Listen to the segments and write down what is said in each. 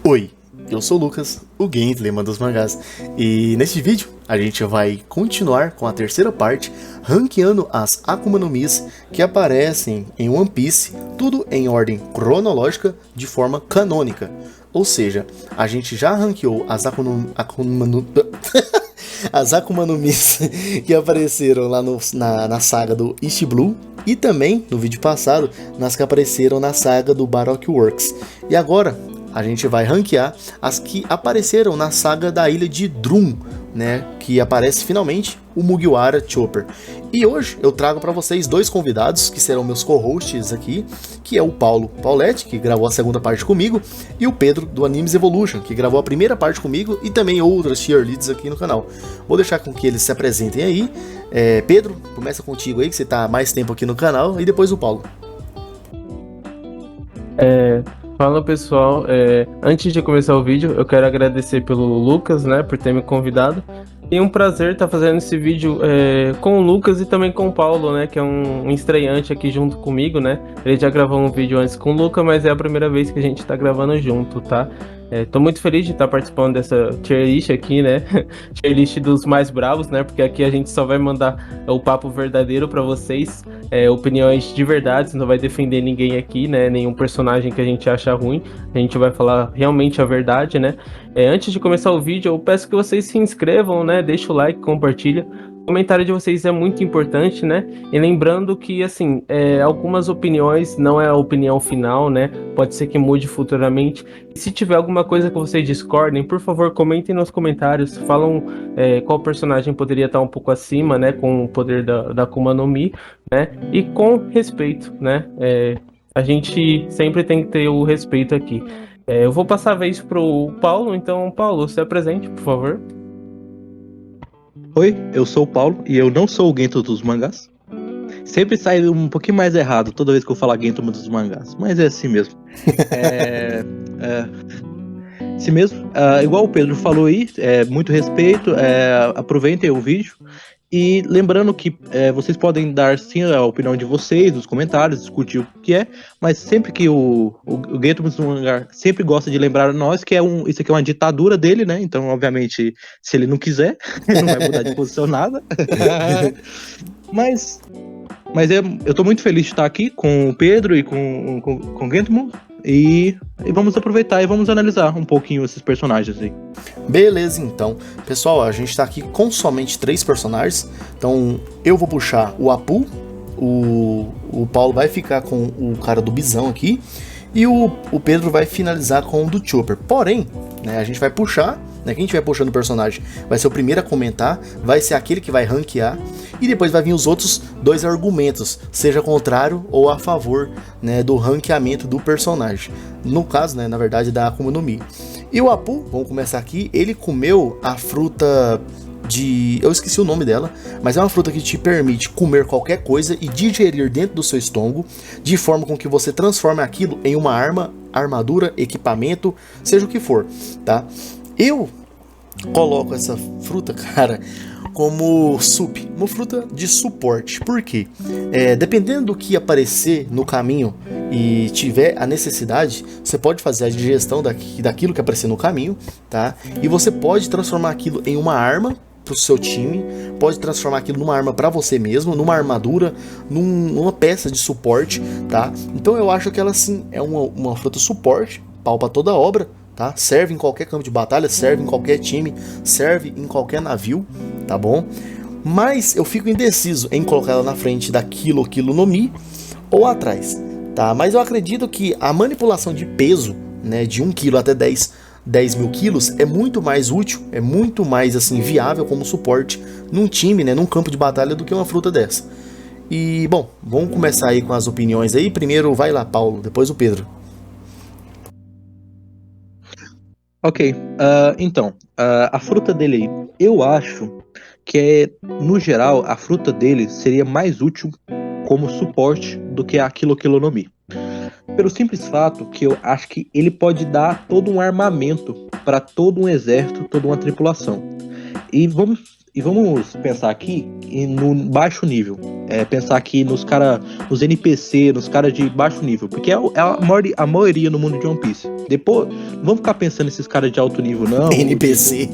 Oi, eu sou o Lucas, o Gentleman dos mangás, e neste vídeo a gente vai continuar com a terceira parte, ranqueando as Akuma no Mis que aparecem em One Piece, tudo em ordem cronológica, de forma canônica. Ou seja, a gente já ranqueou as as Akuma no Mis que apareceram lá na saga do East Blue, e também, no vídeo passado, nas que apareceram na saga do Baroque Works. E agora, a gente vai ranquear as que apareceram na saga da Ilha de Drum, né? Que aparece finalmente o Mugiwara Chopper. E hoje eu trago para vocês dois convidados que serão meus co-hosts aqui, que é o Paulo Pauletti, que gravou a segunda parte comigo, e o Pedro do Animes Evolution, que gravou a primeira parte comigo e também outras cheerleads aqui no canal. Vou deixar com que eles se apresentem aí. Pedro, começa contigo aí, que você tá há mais tempo aqui no canal, e depois o Paulo. Fala pessoal, antes de começar o vídeo, eu quero agradecer pelo Lucas, né, por ter me convidado. E um prazer estar fazendo esse vídeo com o Lucas e também com o Paulo, né, que é um estreante aqui junto comigo, né. Ele já gravou um vídeo antes com o Lucas, mas é a primeira vez que a gente está gravando junto, tá? Tô muito feliz de estar participando dessa tier list aqui, né? Tier list dos mais bravos, né? Porque aqui a gente só vai mandar o papo verdadeiro para vocês, opiniões de verdade, não vai defender ninguém aqui, né? Nenhum personagem que a gente acha ruim. A gente vai falar realmente a verdade, né? Antes de começar o vídeo, eu peço que vocês se inscrevam, né? Deixa o like, compartilha. O comentário de vocês é muito importante, né? E lembrando que, assim, algumas opiniões não é a opinião final, né? Pode ser que mude futuramente. E se tiver alguma coisa que vocês discordem, por favor, comentem nos comentários. Falam qual personagem poderia estar um pouco acima, né? Com o poder da Akuma no Mi, né? E com respeito, né? A gente sempre tem que ter o respeito aqui. Eu vou passar a vez pro Paulo, então, Paulo, se apresente, por favor. Oi, eu sou o Paulo e eu não sou o Gento dos mangás. Sempre sai um pouquinho mais errado toda vez que eu falar Gento dos mangás, mas é assim mesmo. Assim mesmo. Igual o Pedro falou aí, muito respeito, aproveitem o vídeo. E lembrando que vocês podem dar sim a opinião de vocês nos comentários, discutir o que é, mas sempre que o Gento dos mangás sempre gosta de lembrar a nós que isso aqui é uma ditadura dele, né? Então, obviamente, se ele não quiser, ele não vai mudar de posição nada. Mas eu tô muito feliz de estar aqui com o Pedro e com o Gentleman. E vamos aproveitar e vamos analisar um pouquinho esses personagens aí. Beleza, então. Pessoal, a gente tá aqui com somente 3 personagens. Então, eu vou puxar o Apu. O Paulo vai ficar com o cara do Bisão aqui. E o Pedro vai finalizar com o do Chopper. Porém, né, a gente vai puxar, né, quem estiver puxando o personagem vai ser o primeiro a comentar, vai ser aquele que vai ranquear, e depois vai vir os outros 2 argumentos, seja contrário ou a favor, né, do ranqueamento do personagem. No caso, né, na verdade, da Akuma no Mi. E o Apu, vamos começar aqui, ele comeu a fruta eu esqueci o nome dela, mas é uma fruta que te permite comer qualquer coisa e digerir dentro do seu estômago, de forma com que você transforme aquilo em uma arma, armadura, equipamento, seja o que for, tá? Eu coloco essa fruta, cara, como uma fruta de suporte. Por quê? Dependendo do que aparecer no caminho e tiver a necessidade, você pode fazer a digestão daquilo que aparecer no caminho, tá? E você pode transformar aquilo em uma arma pro seu time, pode transformar aquilo numa arma para você mesmo, numa armadura, numa peça de suporte, tá? Então eu acho que ela sim é uma fruta suporte, pau pra toda obra, tá? Serve em qualquer campo de batalha, serve em qualquer time, serve em qualquer navio, tá bom? Mas eu fico indeciso em colocar ela na frente da Kilo no Mi ou atrás, tá? Mas eu acredito que a manipulação de peso, né, de 1 kg até 10 mil quilos é muito mais útil, é muito mais assim viável como suporte num time, né, num campo de batalha, do que uma fruta dessa. E bom, vamos começar aí com as opiniões aí. Primeiro vai lá, Paulo, depois o Pedro. Ok, então, a fruta dele aí, eu acho que no geral, a fruta dele seria mais útil como suporte do que a Kilo no Mi. Pelo simples fato que eu acho que ele pode dar todo um armamento para todo um exército, toda uma tripulação. E E vamos pensar aqui no baixo nível. Pensar aqui nos NPC, nos caras de baixo nível. Porque é a maioria no mundo de One Piece. Depois, não vamos ficar pensando nesses caras de alto nível, não. NPC.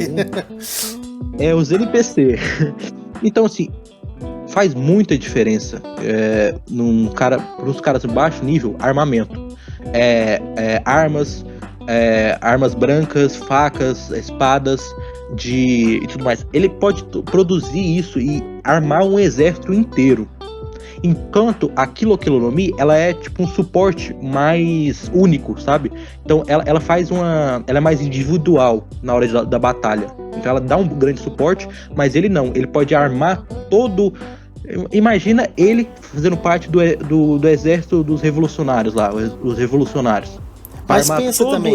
Os NPC. Então, assim, faz muita diferença para os caras de baixo nível, armamento. Armas brancas, facas, espadas e tudo mais. Ele pode produzir isso e armar um exército inteiro. Enquanto a Kilo Kilo no Mi, ela é tipo um suporte mais único, sabe? Então ela faz ela é mais individual na hora da batalha. Então ela dá um grande suporte, mas ele não. Ele pode armar todo. Imagina ele fazendo parte do exército dos revolucionários lá, os revolucionários. Mas pensa também,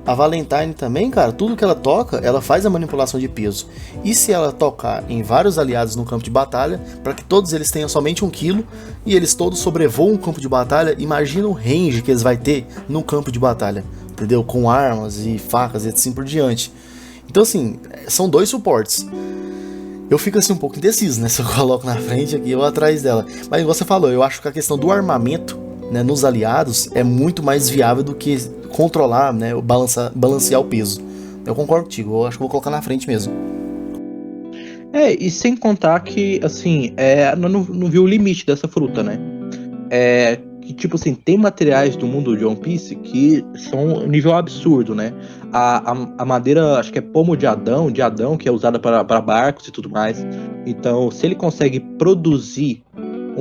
a Valentine também, cara, tudo que ela toca, ela faz a manipulação de peso. E se ela tocar em vários aliados no campo de batalha, para que todos eles tenham somente 1 quilo, e eles todos sobrevoam o campo de batalha, imagina o range que eles vão ter no campo de batalha, entendeu? Com armas e facas e assim por diante. Então assim, são 2 suportes. Eu fico assim um pouco indeciso, né, se eu coloco na frente aqui ou atrás dela. Mas igual você falou, eu acho que a questão do armamento, né, nos aliados é muito mais viável do que controlar, né, balancear o peso. Eu concordo contigo, eu acho que vou colocar na frente mesmo. E sem contar que, assim, não viu o limite dessa fruta, né? Que, tipo assim, tem materiais do mundo de One Piece que são um nível absurdo, né? A madeira, acho que é pomo de Adão, que é usada para barcos e tudo mais. Então, se ele consegue produzir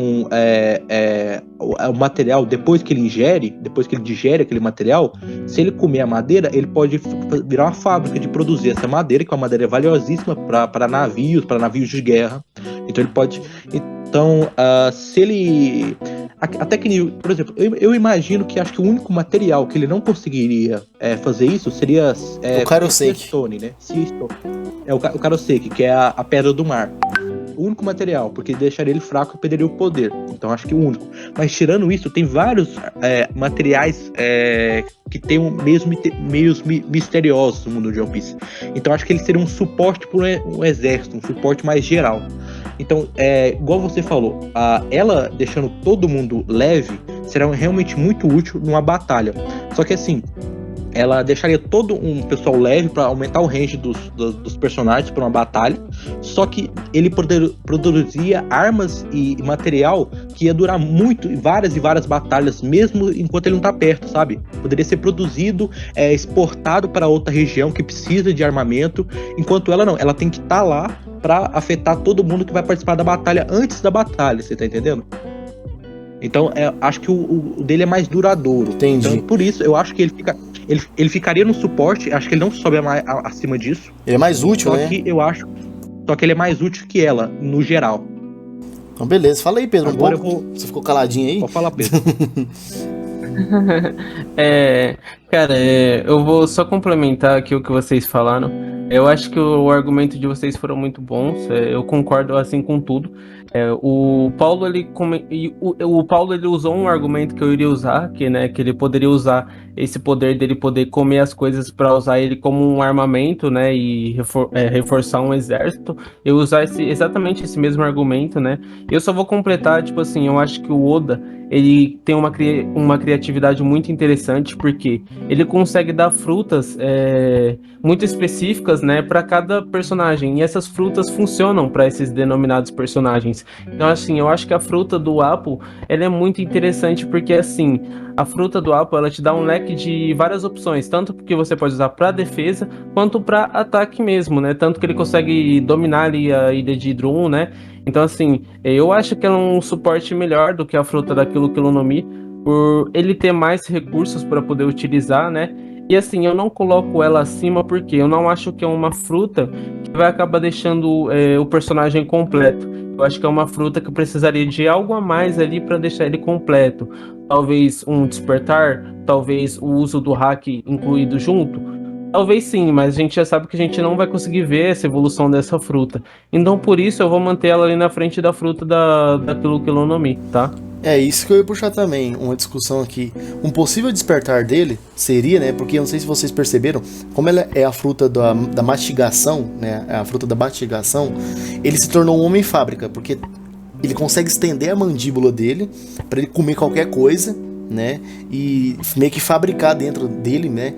o material depois que ele digere aquele material, se ele comer a madeira, ele pode virar uma fábrica de produzir essa madeira, que é uma madeira valiosíssima para navios de guerra. Então ele pode. Então, se ele. Até que, por exemplo, eu imagino que acho que o único material que ele não conseguiria fazer isso seria o Karoseki. Stone, né? O Karoseki, que é a pedra do mar. O único material, porque deixaria ele fraco e perderia o poder. Então acho que o único. Mas tirando isso, tem vários materiais que tem meios misteriosos no mundo de One Piece. Então acho que ele seria um suporte para um exército, um suporte mais geral. Então, igual você falou, ela deixando todo mundo leve será realmente muito útil numa batalha. Só que assim, ela deixaria todo um pessoal leve para aumentar o range dos personagens para uma batalha, só que ele produzia armas e material que ia durar muito, várias e várias batalhas, mesmo enquanto ele não tá perto, sabe? Poderia ser produzido, exportado para outra região que precisa de armamento, enquanto ela não, ela tem que estar lá para afetar todo mundo que vai participar da batalha antes da batalha, você tá entendendo? Então, acho que o dele é mais duradouro. Entendi. Então, por isso, eu acho que ele ficaria no suporte, acho que ele não sobe acima disso. Ele é mais útil, né? Só que ele é mais útil que ela, no geral. Então, beleza. Fala aí, Pedro, agora um pouco. Você ficou caladinho aí? Pode falar, Pedro. Cara, eu vou só complementar aqui o que vocês falaram. Eu acho que o argumento de vocês foram muito bons. Eu concordo assim com tudo. O Paulo ele usou um argumento que eu iria usar, que ele poderia usar esse poder dele poder comer as coisas para usar ele como um armamento, né, e reforçar um exército. Eu usar exatamente esse mesmo argumento, né. Eu só vou completar, tipo assim, eu acho que o Oda ele tem uma criatividade muito interessante, porque ele consegue dar frutas muito específicas, né, para cada personagem, e essas frutas funcionam para esses denominados personagens. Então, assim, eu acho que a fruta do Apple, ela é muito interessante, porque, assim, a fruta do Apple, ela te dá um leque de várias opções, tanto que você pode usar para defesa, quanto para ataque mesmo, né, tanto que ele consegue dominar ali a ilha de Drum, né. Então, assim, eu acho que ela é um suporte melhor do que a fruta da Kilo Kilo no Mi, por ele ter mais recursos para poder utilizar, né? E assim, eu não coloco ela acima porque eu não acho que é uma fruta que vai acabar deixando o personagem completo. Eu acho que é uma fruta que precisaria de algo a mais ali para deixar ele completo. Talvez um despertar, talvez o uso do hack incluído junto. Talvez sim, mas a gente já sabe que a gente não vai conseguir ver essa evolução dessa fruta. Então por isso eu vou manter ela ali na frente da fruta da Kilo Kilo no Mi, tá? É isso que eu ia puxar também, uma discussão aqui. Um possível despertar dele seria, né? Porque eu não sei se vocês perceberam, como ela é a fruta da mastigação, né? É a fruta da mastigação, ele se tornou um homem fábrica, porque ele consegue estender a mandíbula dele para ele comer qualquer coisa, né? E meio que fabricar dentro dele, né?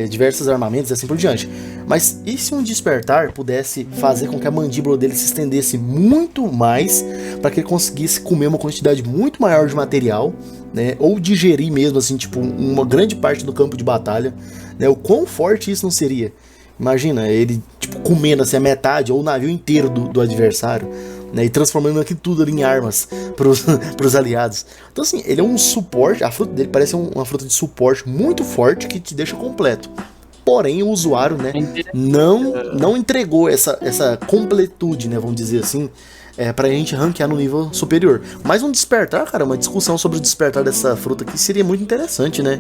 Diversos armamentos e assim por diante. Mas e se um despertar pudesse fazer com que a mandíbula dele se estendesse muito mais para que ele conseguisse comer uma quantidade muito maior de material, né? Ou digerir mesmo, assim, tipo, uma grande parte do campo de batalha, né? O quão forte isso não seria? Imagina, ele, tipo, comendo assim, a metade ou o navio inteiro do adversário, né, e transformando aqui tudo ali em armas pros aliados. Então assim, ele é um suporte, a fruta dele parece uma fruta de suporte muito forte que te deixa completo. Porém, o usuário, né, não entregou essa completude, né, vamos dizer assim, pra gente ranquear no nível superior. Mas um despertar, cara, uma discussão sobre o despertar dessa fruta aqui seria muito interessante, né?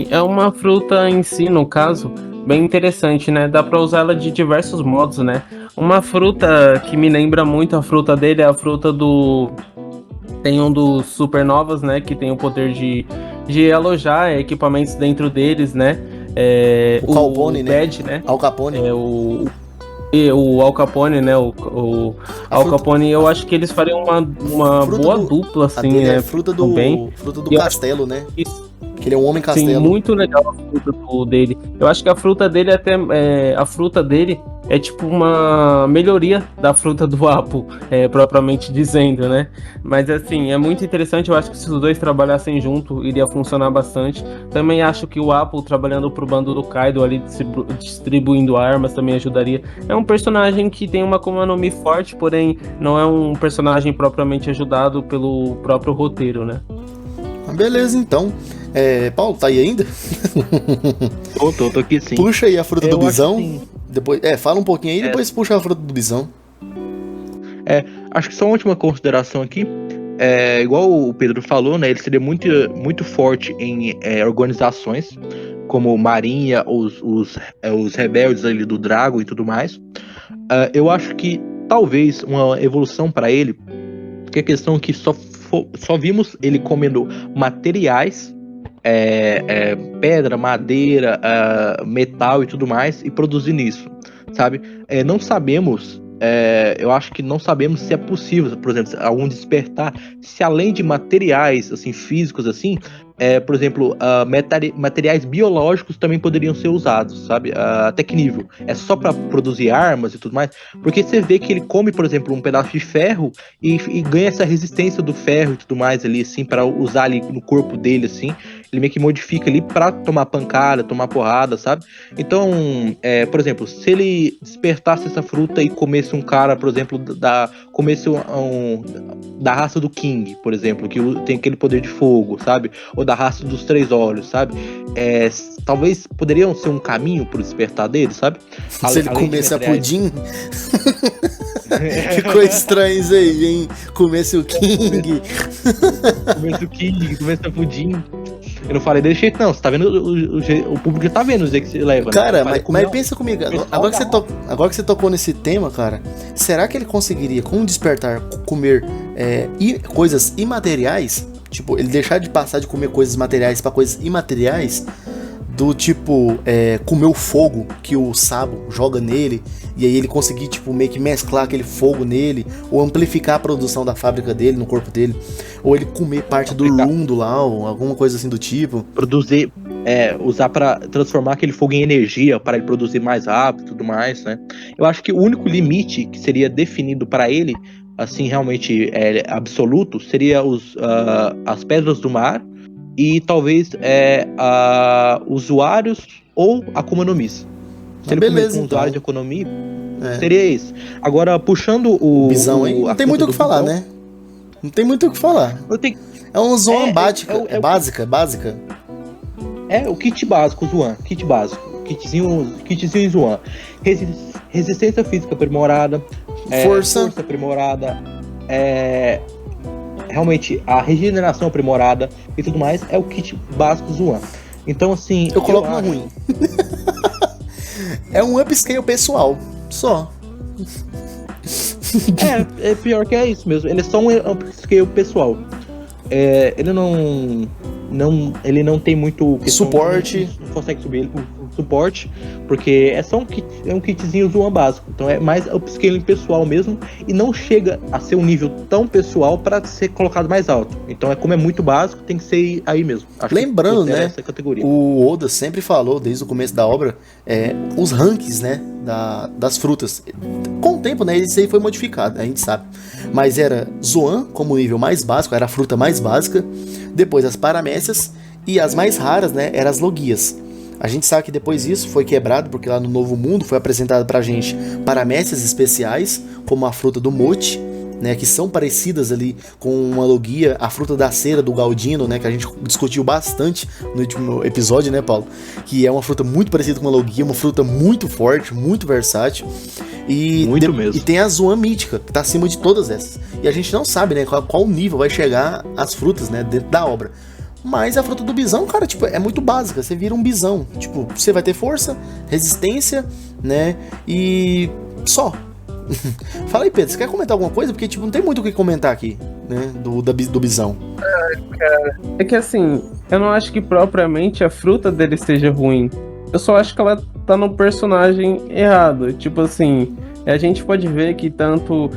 É uma fruta em si, no caso, bem interessante, né? Dá pra usar ela de diversos modos, né? Uma fruta que me lembra muito a fruta dele é a fruta do... Tem um dos supernovas, né? Que tem o poder de alojar equipamentos dentro deles, né? O Calpone, né? Bad, né? Al Capone. O Al Capone, né? O Al Capone, eu acho que eles fariam uma boa dupla, assim, né? É fruta do castelo, né? Isso. Que ele é um homem castelo. Sim, muito legal a fruta dele. Eu acho que a fruta dele a fruta dele é tipo uma melhoria da fruta do Apo, propriamente dizendo, né? Mas assim, é muito interessante. Eu acho que se os dois trabalhassem junto, iria funcionar bastante. Também acho que o Apo trabalhando pro bando do Kaido ali, distribuindo armas, também ajudaria. É um personagem que tem uma Akuma no Mi forte, porém não é um personagem propriamente ajudado pelo próprio roteiro, né? Beleza, então. Paulo, tá aí ainda? Tô aqui sim. Puxa aí a fruta do bisão. Depois, fala um pouquinho aí, depois puxa a fruta do bisão. Acho que só uma última consideração aqui. Igual o Pedro falou, né? Ele seria muito, muito forte em organizações, como Marinha, os rebeldes ali do Drago e tudo mais. Eu acho que talvez uma evolução para ele, que é questão que só vimos ele comendo materiais, pedra, madeira, metal e tudo mais, e produzindo isso, sabe? Não sabemos, eu acho que não sabemos se é possível, por exemplo, algum despertar, se além de materiais assim, físicos assim, por exemplo, materiais biológicos também poderiam ser usados, sabe? Até que nível? É só para produzir armas e tudo mais? Porque você vê que ele come, por exemplo, um pedaço de ferro e ganha essa resistência do ferro e tudo mais ali, assim, para usar ali no corpo dele, assim. Ele meio que modifica ali para tomar pancada, tomar porrada, sabe? Então, por exemplo, se ele despertasse essa fruta e comesse um cara, por exemplo, comesse da raça do King, por exemplo, que tem aquele poder de fogo, sabe? Ou da raça dos Três Olhos, sabe? Talvez poderiam ser um caminho pro despertar dele, sabe? Se ele comesse a pudim... Ficou estranho isso aí, hein? Comesse o King. Comesse a pudim. Eu não falei desse jeito, não. Você tá vendo, o público já tá vendo o jeito que você leva. Cara, né? mas pensa comigo. Agora que você tocou nesse tema, cara, será que ele conseguiria, com o despertar, comer coisas imateriais? Tipo, ele deixar de passar de comer coisas materiais pra coisas imateriais? Do tipo, comer o fogo que o Sabo joga nele, e aí ele conseguir, tipo, meio que mesclar aquele fogo nele, ou amplificar a produção da fábrica dele, no corpo dele, ou ele comer parte do Lundo lá, ou alguma coisa assim do tipo. Produzir, usar pra transformar aquele fogo em energia, para ele produzir mais rápido e tudo mais, né? Eu acho que o único limite que seria definido para ele, assim, realmente absoluto, seria as pedras do mar, e talvez usuários ou Akuma no Mi. Se ele beleza, um usuário de Akuma no Mi, seria esse. Agora, puxando o bisão, hein? Não tem muito o que falar, né? Não tem muito o que falar. É um Zoan básica. É o kit básico, Zoan. Kit básico. Kitzinho Zoan. Resistência física aprimorada. Força aprimorada. Realmente, a regeneração aprimorada e tudo mais é o kit básico Zoan. Então, assim... Eu coloco no ruim. É um upscale pessoal, só. É pior que é isso mesmo. Ele é só um upscale pessoal. Ele ele não tem muito suporte. Não consegue subir o suporte, porque é só um kitzinho Zoan básico. Então é mais upscaling pessoal mesmo, e não chega a ser um nível tão pessoal para ser colocado mais alto. Então como é muito básico, tem que ser aí mesmo. Lembrando, né, essa categoria. o Oda sempre falou desde o começo da obra os rankings, né, das frutas. Com o tempo, né, isso aí foi modificado, a gente sabe. Mas era Zoan como nível mais básico, era a fruta mais básica. Depois as paramécias, e as mais raras, né, eram as logias. A gente sabe que depois isso foi quebrado, porque lá no Novo Mundo foi apresentado pra gente paramécias especiais, como a fruta do mote, né, que são parecidas ali com uma logia, a fruta da cera do Galdino, né, que a gente discutiu bastante no último episódio, né, Paulo? Que é uma fruta muito parecida com uma logia, uma fruta muito forte, muito versátil. E tem a Zoan mítica, que tá acima de todas essas. E a gente não sabe, né, qual nível vai chegar as frutas, né, dentro da obra. Mas a fruta do bisão, cara, tipo, é muito básica. Você vira um bisão. Tipo, você vai ter força, resistência, né? E só. Fala aí, Pedro, você quer comentar alguma coisa? Porque, tipo, não tem muito o que comentar aqui, né? Do bisão. Cara, é que assim, eu não acho que propriamente a fruta dele seja ruim. Eu só acho que ela tá no personagem errado. Tipo assim, a gente pode ver que tanto.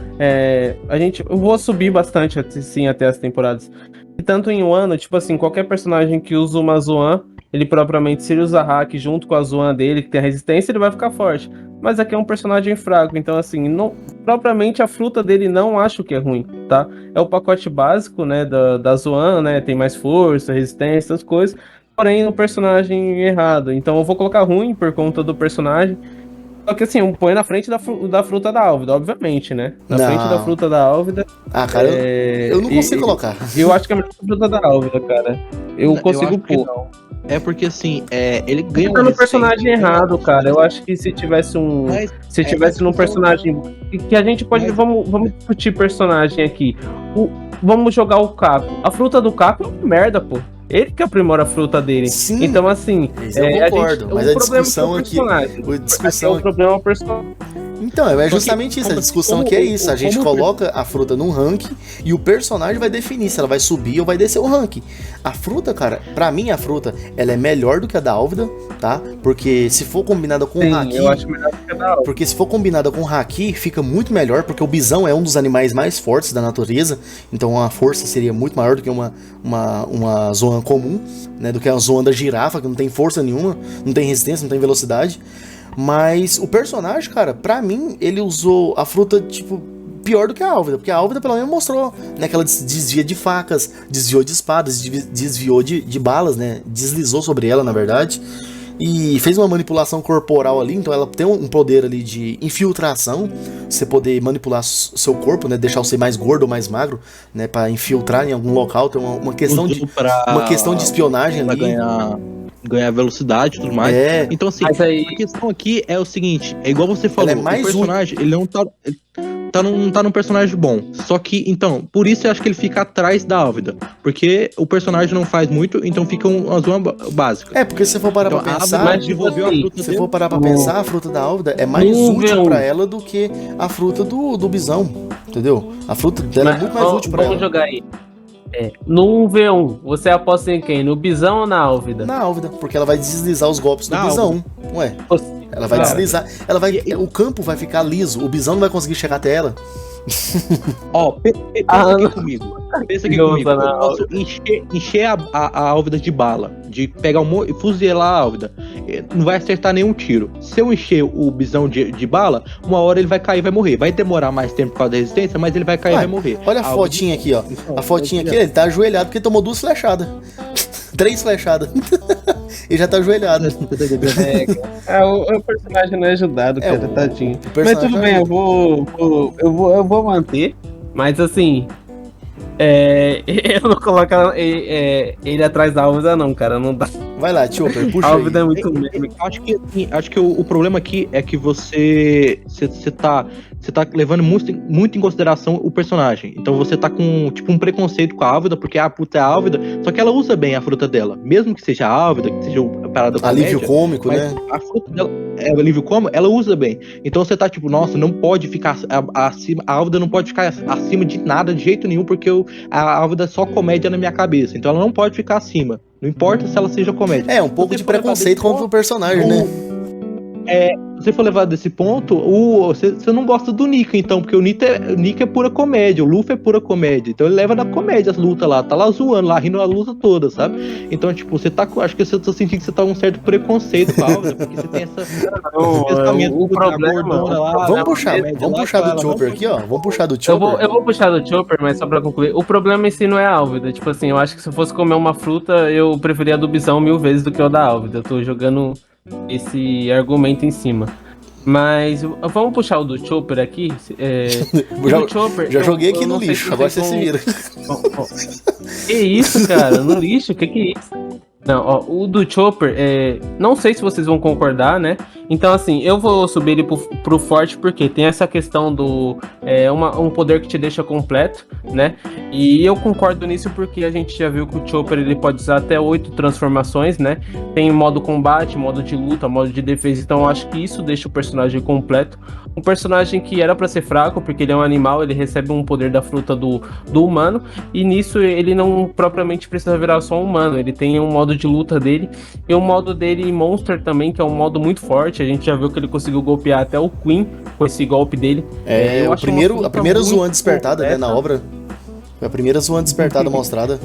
Eu vou subir bastante assim até as temporadas. E tanto em Wano, tipo assim, qualquer personagem que usa uma Zoan, ele propriamente, se ele usar hack junto com a Zoan dele, que tem a resistência, ele vai ficar forte. Mas aqui é um personagem fraco, então assim, propriamente a fruta dele não acho que é ruim, tá? É o pacote básico, né, da Zoan, né, tem mais força, resistência, essas coisas, porém no personagem errado. Então eu vou colocar ruim por conta do personagem. Só que assim, põe na frente da fruta da Álvida, obviamente, né? Na frente da fruta da Álvida. Ah, cara, eu não consigo colocar. Eu acho que é a melhor fruta da Álvida, cara. Eu consigo pôr. É porque assim, ele ganha tá no personagem errado, cara. Eu acho que se tivesse num personagem. Que a gente pode. Vamos discutir personagem aqui. Vamos jogar o Caco. A fruta do Caco é uma merda, pô. Ele que aprimora a fruta dele. Sim, então, assim. Eu concordo, mas a discussão aqui. É o problema personagem. Então, é justamente isso. A discussão aqui é isso. A gente coloca a fruta num ranking e o personagem vai definir se ela vai subir ou vai descer o ranking. A fruta, cara, pra mim a fruta, ela é melhor do que a da Álvida, tá? Porque se for combinada com o Haki... eu acho melhor do que a da Álvida. Porque se for combinada com o Haki, fica muito melhor, porque o bisão é um dos animais mais fortes da natureza, então a força seria muito maior do que uma Zoan comum, né? Do que a Zoan da girafa, que não tem força nenhuma, não tem resistência, não tem velocidade. Mas o personagem, cara, pra mim, ele usou a fruta, tipo, pior do que a Álvida. Porque a Álvida, pelo menos, mostrou, né, que ela desvia de facas, desviou de espadas, desviou de balas, né? Deslizou sobre ela, na verdade. E fez uma manipulação corporal ali, então ela tem um poder ali de infiltração. Você poder manipular seu corpo, né? Deixar você mais gordo ou mais magro, né? Pra infiltrar em algum local. Tem uma questão de espionagem ali. Ganhar velocidade e tudo mais. Então, assim, a questão aqui é o seguinte: é igual você falou, o personagem, ele não tá num personagem bom. Só que, então, por isso eu acho que ele fica atrás da Álvida. Porque o personagem não faz muito, então fica uma zona básica. Porque se você for parar pra pensar, se for parar pra pensar, a fruta da Álvida é mais útil pra ela do que a fruta do bisão. Entendeu? A fruta dela é muito mais útil pra ela. Vamos jogar aí. No 1v1, você aposta em quem? No bisão ou na Álvida? Na Álvida, porque ela vai deslizar os golpes do bisão. Ué, ela vai deslizar. O campo vai ficar liso, o bisão não vai conseguir chegar até ela. Pensa aqui comigo. Eu posso encher a Álvida de bala, de pegar e fuzilar a Álvida. Não vai acertar nenhum tiro. Se eu encher o bisão de bala, uma hora ele vai cair e vai morrer. Vai demorar mais tempo por causa da resistência, mas ele vai cair e vai morrer. Olha a fotinha aqui, ó. A fotinha aqui, ele tá ajoelhado porque tomou 2 flechadas. 3 flechadas. Ele já tá ajoelhado. O personagem não é ajudado, cara, tadinho. Mas tudo bem, eu vou manter. Mas assim, eu não colocar ele atrás da Álvida não, cara, não dá. Vai lá, Chopper, puxa A aí. Álvida é muito meme. Acho que o problema aqui é que você tá levando muito em consideração o personagem. Então você tá com, tipo, um preconceito com a Álvida, porque a puta é a Álvida, só que ela usa bem a fruta dela. Mesmo que seja a Álvida, que seja a parada comédia. Alívio cômico, mas né? a fruta dela, o alívio cômico, ela usa bem. Então você tá tipo, nossa, não pode ficar acima, a Álvida não pode ficar acima de nada, de jeito nenhum, porque a Álvida é só comédia na minha cabeça. Então ela não pode ficar acima. Não importa se ela seja comédia. É, um pouco de preconceito contra o personagem, né? Se você for levar desse ponto, você não gosta do Nika, então, porque o Nika é pura comédia, o Luffy é pura comédia. Então ele leva na comédia as lutas lá, tá lá zoando, lá rindo a luta toda, sabe? Então, tipo, você tá. Acho que você tá sentindo que você tá com um certo preconceito com a Álvida, porque você tem esse pensamento o problema. gordona lá. Vamos puxar ela, do Chopper aqui, ó. Vamos puxar do Chopper. Eu vou puxar do Chopper, mas só pra concluir. O problema em si não é a Álvida. Tipo assim, eu acho que se eu fosse comer uma fruta, eu preferia a do Bisão 1000 vezes do que o da Álvida. Eu tô jogando esse argumento em cima. Mas vamos puxar o do Chopper aqui. Do Chopper, já joguei aqui no não sei lixo, se agora você se vira. Que isso, cara? No lixo? Que é isso? Não, ó, o do Chopper, não sei se vocês vão concordar, né? Então, assim, eu vou subir ele pro forte porque tem essa questão do um poder que te deixa completo, né? E eu concordo nisso porque a gente já viu que o Chopper ele pode usar até 8 transformações, né? Tem modo combate, modo de luta, modo de defesa, então eu acho que isso deixa o personagem completo. Um personagem que era pra ser fraco, porque ele é um animal, ele recebe um poder da fruta do humano, e nisso ele não propriamente precisa virar só um humano, ele tem um modo de luta dele, e o modo dele Monster também, que é um modo muito forte, a gente já viu que ele conseguiu golpear até o Queen com esse golpe dele. A primeira Zoan despertada, né, na obra. Foi a primeira Zoan despertada mostrada.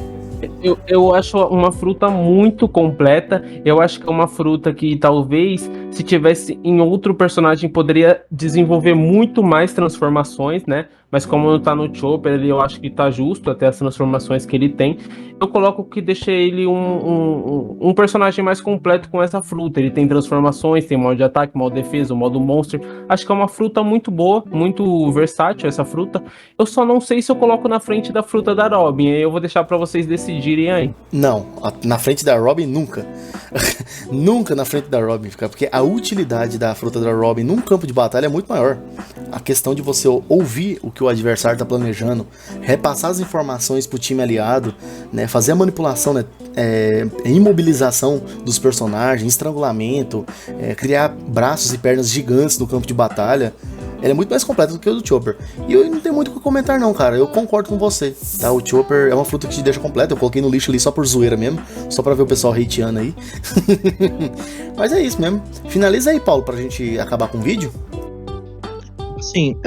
Eu acho uma fruta muito completa. Eu acho que é uma fruta que talvez, se tivesse em outro personagem, poderia desenvolver muito mais transformações, né? Mas como não tá no Chopper, eu acho que tá justo até as transformações que ele tem. Eu coloco que deixa ele um personagem mais completo com essa fruta. Ele tem transformações, tem modo de ataque, modo de defesa, modo monster. Acho que é uma fruta muito boa, muito versátil essa fruta. Eu só não sei se eu coloco na frente da fruta da Robin. Eu vou deixar pra vocês decidirem aí. Não, na frente da Robin nunca. Nunca na frente da Robin, porque a utilidade da fruta da Robin num campo de batalha é muito maior. A questão de você ouvir o que o adversário está planejando, repassar as informações pro time aliado, né, fazer a manipulação, né, imobilização dos personagens, estrangulamento, criar braços e pernas gigantes no campo de batalha. Ele é muito mais completo do que o do Chopper. E eu não tenho muito o que comentar não, cara. Eu concordo com você, tá? O Chopper é uma fruta que te deixa completa. Eu coloquei no lixo ali só por zoeira mesmo. Só pra ver o pessoal hateando aí. Mas é isso mesmo. Finaliza aí, Paulo, pra gente acabar com o vídeo. Sim,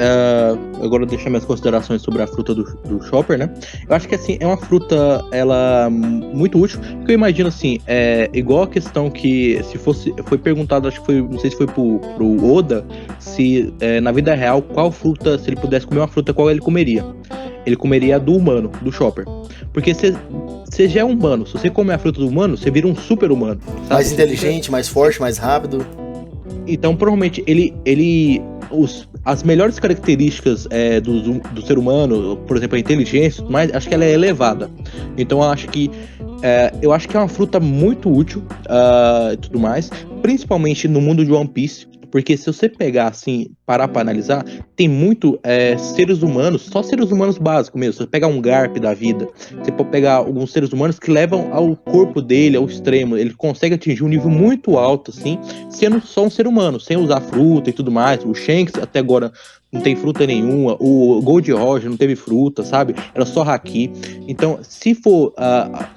agora deixar minhas considerações sobre a fruta do Chopper, né? Eu acho que assim, é uma fruta, ela muito útil, porque eu imagino assim, igual a questão que foi perguntado, acho que foi, não sei se foi pro Oda, se na vida real, qual fruta, se ele pudesse comer uma fruta, qual ele comeria? Ele comeria a do humano, do Chopper. Porque você já é um humano, se você comer a fruta do humano, você vira um super humano. Sabe? Mais inteligente, mais forte, mais rápido. Então, provavelmente, as melhores características do ser humano, por exemplo, a inteligência e tudo mais, acho que ela é elevada. Então, eu acho que é uma fruta muito útil e tudo mais, principalmente no mundo de One Piece. Porque se você pegar, assim, parar pra analisar, tem muito seres humanos, só seres humanos básicos mesmo. Se você pegar um Garp da vida, você pode pegar alguns seres humanos que levam ao corpo dele, ao extremo. Ele consegue atingir um nível muito alto, assim, sendo só um ser humano, sem usar fruta e tudo mais. O Shanks, até agora, não tem fruta nenhuma. O Gold Roger não teve fruta, sabe? Era só haki. Então, se for...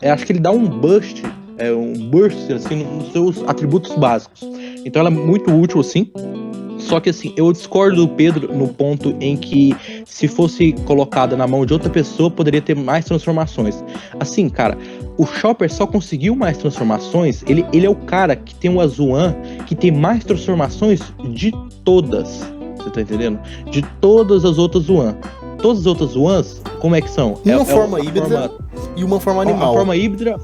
acho que ele dá um burst, assim, nos seus atributos básicos. Então ela é muito útil, assim. Só que, assim, eu discordo do Pedro no ponto em que, se fosse colocada na mão de outra pessoa, poderia ter mais transformações. Assim, cara, o Chopper só conseguiu mais transformações. Ele é o cara que tem uma Zoan que tem mais transformações de todas. Você tá entendendo? De todas as outras Zoan. Todas as outras Zoans, como é que são? Uma forma híbrida e uma forma animal. A forma híbrida...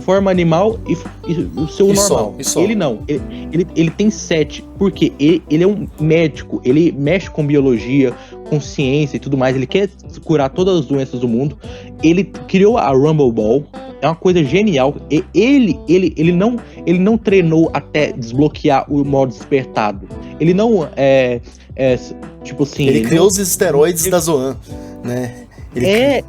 Forma animal e o seu normal. Ele não. Ele tem 7. Porque ele é um médico. Ele mexe com biologia, com ciência e tudo mais. Ele quer curar todas as doenças do mundo. ele criou a Rumble Ball, é uma coisa genial. Ele não treinou até desbloquear o modo despertado. Ele não tipo assim. Ele criou os esteroides da Zoan, né?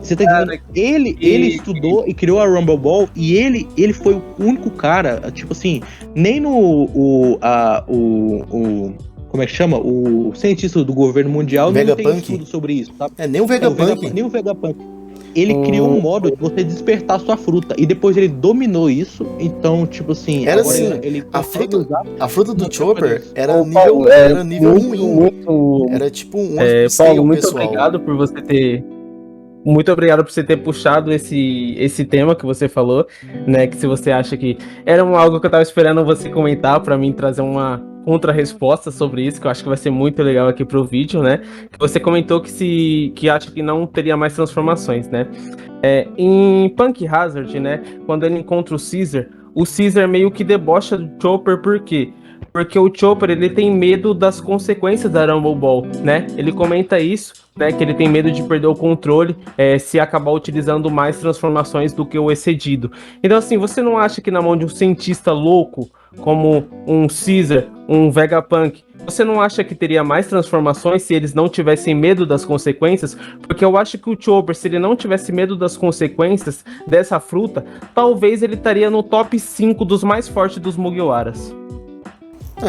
Você tá entendendo? Ele estudou e criou a Rumble Ball e ele foi o único cara, tipo assim, nem no como é que chama? O cientista do governo mundial não tem estudo sobre isso, sabe? Nem o Vegapunk. Nem o Vegapunk. Ele criou um modo de você despertar sua fruta. E depois ele dominou isso. Então, tipo assim. Era assim, a fruta do Chopper era nível ruim. Era tipo um Paulo, muito obrigado por você ter. Muito obrigado por você ter puxado esse tema que você falou, né? Que se você acha que era algo que eu tava esperando você comentar para mim trazer uma contra-resposta sobre isso, que eu acho que vai ser muito legal aqui pro vídeo, né? Que você comentou que acha que não teria mais transformações, né? Em Punk Hazard, né? Quando ele encontra o Caesar meio que debocha do Chopper, por quê? Porque o Chopper, ele tem medo das consequências da Rumble Ball, né? Ele comenta isso, né? Que ele tem medo de perder o controle se acabar utilizando mais transformações do que o excedido. Então, assim, você não acha que na mão de um cientista louco, como um Caesar, um Vegapunk, você não acha que teria mais transformações se eles não tivessem medo das consequências? Porque eu acho que o Chopper, se ele não tivesse medo das consequências dessa fruta, talvez ele estaria no top 5 dos mais fortes dos Mugiwaras.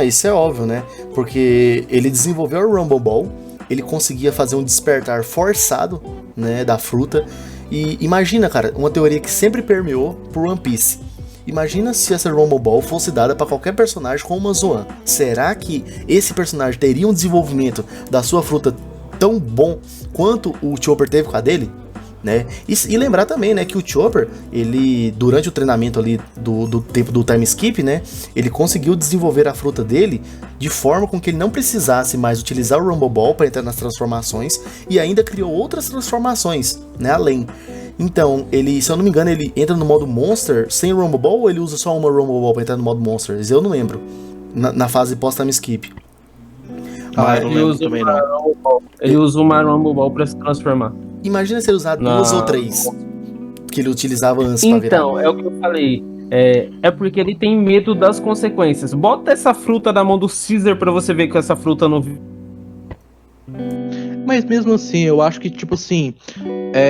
Isso é óbvio, né? Porque ele desenvolveu a Rumble Ball, ele conseguia fazer um despertar forçado, né, da fruta. E imagina, cara, uma teoria que sempre permeou por One Piece. Imagina se essa Rumble Ball fosse dada para qualquer personagem com uma Zoan. Será que esse personagem teria um desenvolvimento da sua fruta tão bom quanto o Chopper teve com a dele? Né? E lembrar também, né, que o Chopper, ele, durante o treinamento ali do tempo do time skip, né, ele conseguiu desenvolver a fruta dele de forma com que ele não precisasse mais utilizar o Rumble Ball para entrar nas transformações e ainda criou outras transformações, né, além. Então, ele, se eu não me engano, ele entra no modo Monster sem Rumble Ball ou ele usa só uma Rumble Ball para entrar no modo Monster? Eu não lembro, na fase pós-time skip. Ele usa uma Rumble Ball para se transformar. Imagina se ele usar 2 ou 3 que ele utilizava antes pra virar. Então, é o que eu falei. É porque ele tem medo das consequências. Bota essa fruta na mão do Caesar pra você ver que essa fruta não... Mas mesmo assim, eu acho que, tipo assim,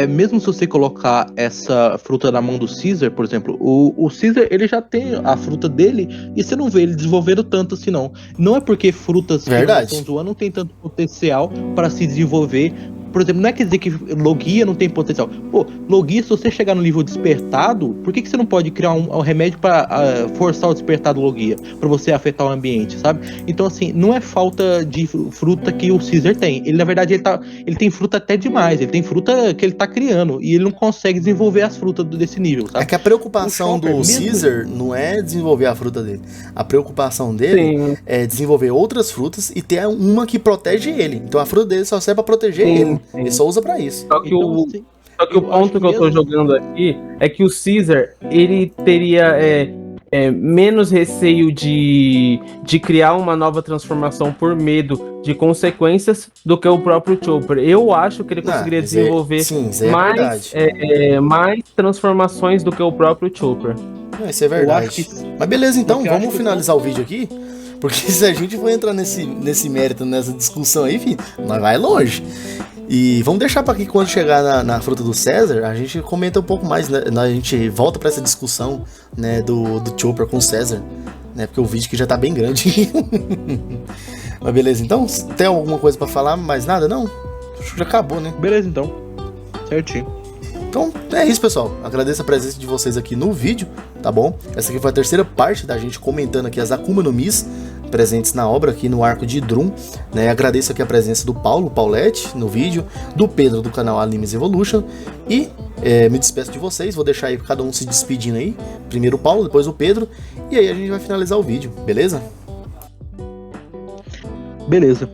mesmo se você colocar essa fruta na mão do Caesar, por exemplo, o Caesar, ele já tem a fruta dele e você não vê ele desenvolvendo tanto assim, não. Não é porque frutas que estão zoando não tem tanto potencial para se desenvolver. Por exemplo, não é quer dizer que Logia não tem potencial. Pô, Logia, se você chegar no nível despertado, por que você não pode criar um remédio para forçar o despertado Logia? Pra você afetar o ambiente, sabe? Então, assim, não é falta de fruta que o Caesar tem. Ele, na verdade, ele tem fruta até demais. Ele tem fruta que ele tá criando. E ele não consegue desenvolver as frutas desse nível, sabe? É que a preocupação do Caesar não é desenvolver a fruta dele. A preocupação dele é desenvolver outras frutas e ter uma que protege ele. Então a fruta dele só serve pra proteger ele. Ele só usa pra isso. Só que o ponto que eu tô jogando aqui é que o Caesar, ele teria menos receio de criar uma nova transformação por medo de consequências do que o próprio Chopper. Eu acho que ele conseguiria desenvolver mais transformações do que o próprio Chopper. Isso é verdade. Mas beleza, então, vamos finalizar o vídeo aqui. Porque se a gente for entrar nesse mérito, nessa discussão aí, filho, nós vai longe. E vamos deixar para que quando chegar na fruta do César, a gente comenta um pouco mais, né? A gente volta para essa discussão, né, do Chopper com o César, né? Porque o vídeo aqui já tá bem grande. Mas beleza, então, tem alguma coisa para falar? Mais nada, não? Acho que já acabou, né? Beleza, então. Certinho. Então é isso, pessoal. Agradeço a presença de vocês aqui no vídeo, tá bom? Essa aqui foi a terceira parte da gente comentando aqui as Akuma no Mis presentes na obra aqui no arco de Drum, né? Agradeço aqui a presença do Paulo, Paulette, no vídeo, do Pedro do canal Animes Evolution e me despeço de vocês, vou deixar aí cada um se despedindo aí, primeiro o Paulo, depois o Pedro, e aí a gente vai finalizar o vídeo, beleza? Beleza.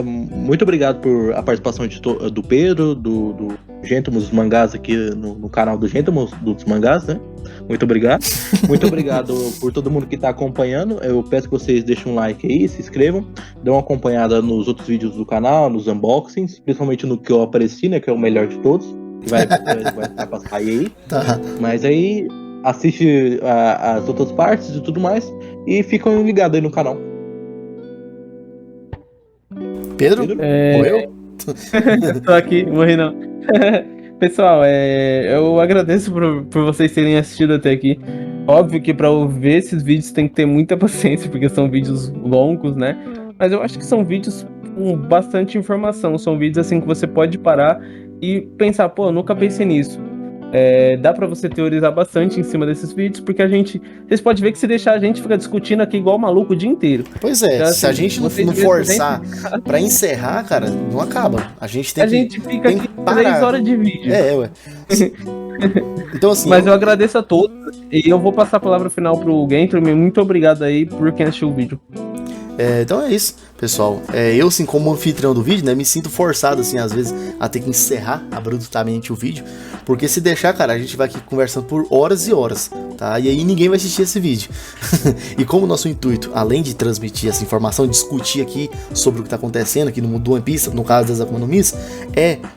Muito obrigado por a participação do Pedro, do Gentleman dos Mangás aqui no canal do Gentleman dos Mangás, né? Muito obrigado. Muito obrigado por todo mundo que está acompanhando. Eu peço que vocês deixem um like aí, se inscrevam, dêem uma acompanhada nos outros vídeos do canal, nos unboxings, principalmente no que eu apareci, né? Que é o melhor de todos. que vai ficar pra sair aí. Tá. Mas aí assiste as outras partes e tudo mais. E ficam ligados aí no canal. Pedro? Morreu? Tô aqui, morri não. Pessoal, eu agradeço por vocês terem assistido até aqui. Óbvio que para ver esses vídeos tem que ter muita paciência, porque são vídeos longos, né? Mas eu acho que são vídeos com bastante informação. São vídeos assim que você pode parar e pensar, pô, eu nunca pensei nisso. Dá pra você teorizar bastante em cima desses vídeos, porque vocês podem ver que se deixar a gente fica discutindo aqui igual maluco o dia inteiro. Pois é, Então, se a assim, gente não vocês forçar pra encerrar, cara, não acaba. A gente tem a gente fica aqui 3 horas de vídeo. Ué. Então assim... Mas eu agradeço a todos e eu vou passar a palavra final pro Gentleman. Muito obrigado aí por quem assistiu o vídeo. Então é isso, pessoal. Eu, assim, como anfitrião do vídeo, né, me sinto forçado, assim, às vezes, a ter que encerrar abruptamente o vídeo, porque se deixar, cara, a gente vai aqui conversando por horas e horas, tá? E aí ninguém vai assistir esse vídeo. E como o nosso intuito, além de transmitir essa informação, discutir aqui sobre o que tá acontecendo aqui no mundo do One Piece, no caso das Akuma no Mis,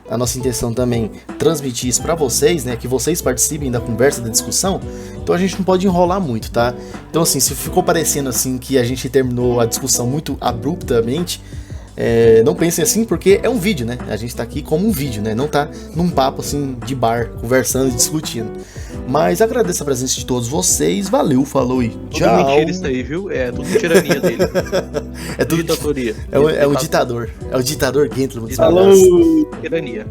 a nossa intenção também transmitir isso pra vocês, né, que vocês participem da conversa, da discussão. Então a gente não pode enrolar muito, tá? Então assim, se ficou parecendo assim que a gente terminou a discussão muito abruptamente, não pensem assim, porque é um vídeo, né? A gente tá aqui como um vídeo, né? Não tá num papo assim de bar, conversando e discutindo. Mas agradeço a presença de todos vocês, valeu, falou e tchau. Tudo mentira isso aí, viu? É tudo tirania dele. É tudo ditatoria. É o ditador. É o ditador Gentleman. Falou! Tirania.